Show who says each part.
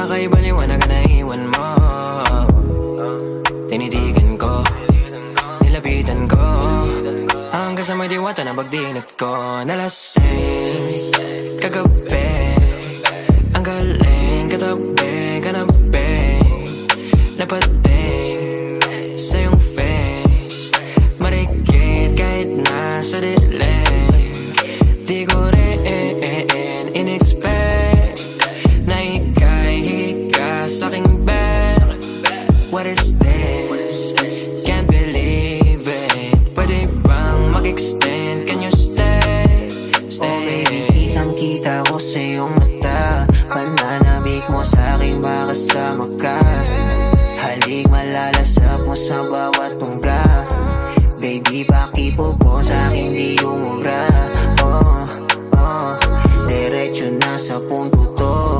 Speaker 1: Aka'y baliwanag na naiwan mo. Tinitigan ko, nilapitan ko, hanggang sa may diwata na pagdinat ko. Nalasing kagabi, ang galing katabi, kanabi, napating sa iyong face. Marikit kahit nasa dilim, di ko rin in-expect na ika'y hika sa'king bed. What is this? Can't believe it. Pwede bang mag-extend? Can you stay? Stay.
Speaker 2: Oh baby, kitang-kita ko sa iyong mata. Pananamig mo sa'king makasama ka. Halik malalasap mo sa bawat tungga. Baby, pakipog mo sa'king di umubra. Oh, diretso na sa punto to.